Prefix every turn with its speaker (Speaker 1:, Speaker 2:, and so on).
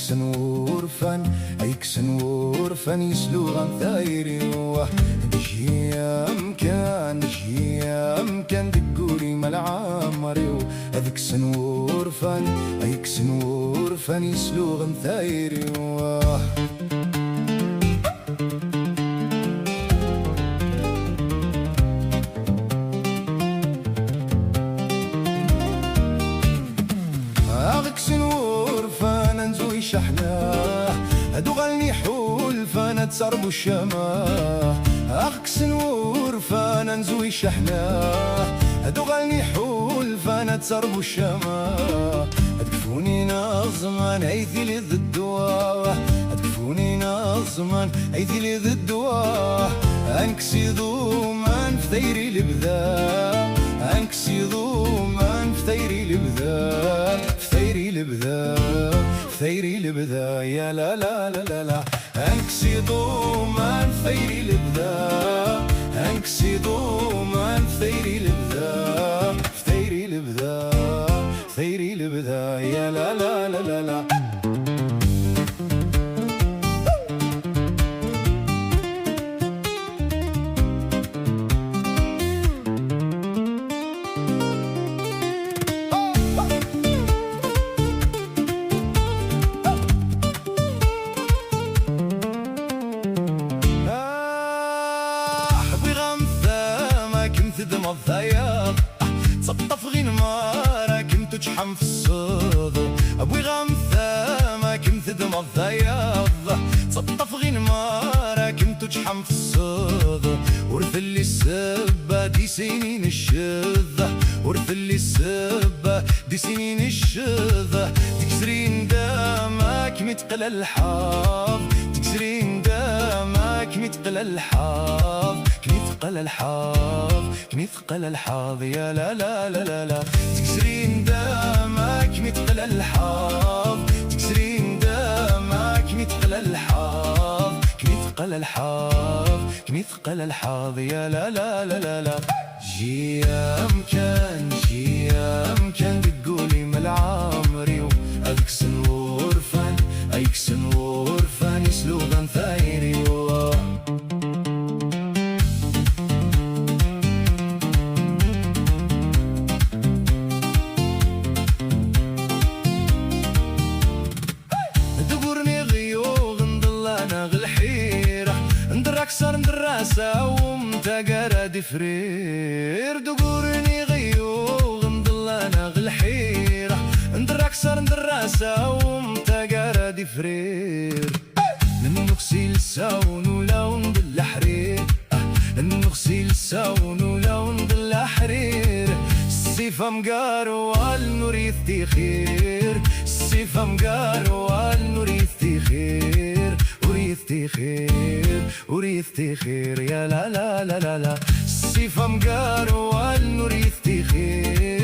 Speaker 1: أيكسن ورفان أيكسن ورفان يسلوغن ثايري نجيام كان دقوري مالعامريو أذكسن ورفان أيكسن ورفان يسلوغن ثايري أغكسن ورفان نزوي شحناه هدو غالني حول فانا تسربو الشماه أغكسن ورفان نزوي شحناه هدو غالني حول فانا تسربو الشماه أتكفوني نظمان أيثي لي ضدواه أتكفوني نظمان أيثي لي ضدواه أنكسي ضومان في ثيري لبذا أنكسي ضومان في ثيري لبذا في ثيري لبذا في ثيري لبذا يا لا لا لا لا لا أنكسي ضومان في ثيري لبذا أنكسي ضومان في ثيري لبذا في ثيري لبذا في ثيري لبذا يا لا لا لا لا لا تدم الضياض تسطف غين مارا كنت تشحم في الصدر أبوي غمثة ما كنت تدم الضياض تسطف غين مارا كنت تشحم في الصدر ورث اللي السبة دي سنين الشذة ورث اللي السبة دي سنين الشذة تكسرين دامك متقل الحظ تكسرين دامك متقل الحظ كنثقل الحظ كنثقل الحظ يا لا لا لا لا لا تكسرين دامك مثقل الحظ تكسرين دامك مثقل الحظ كنثقل الحظ كنثقل الحظ يا لا لا لا لا لا جيام كان تقولي مالعامري أذكسن ورفان أيكسن ورفان يسلوغن ثايري أكثر دراسة ومتقرا دفرير دقورني غيوغ مضلانا غالحيرة ندر أكثر دراسة ومتقرا دفرير نغسل الساون ولون ضل حرير نغسل الساون ولون ضل حرير السيفة مقار والنوريثي خير السيفة مقار والنوريثي خير وريثي خير وريثي خير يا لا لا لا لا لا السيفة مقار والنوريثي خير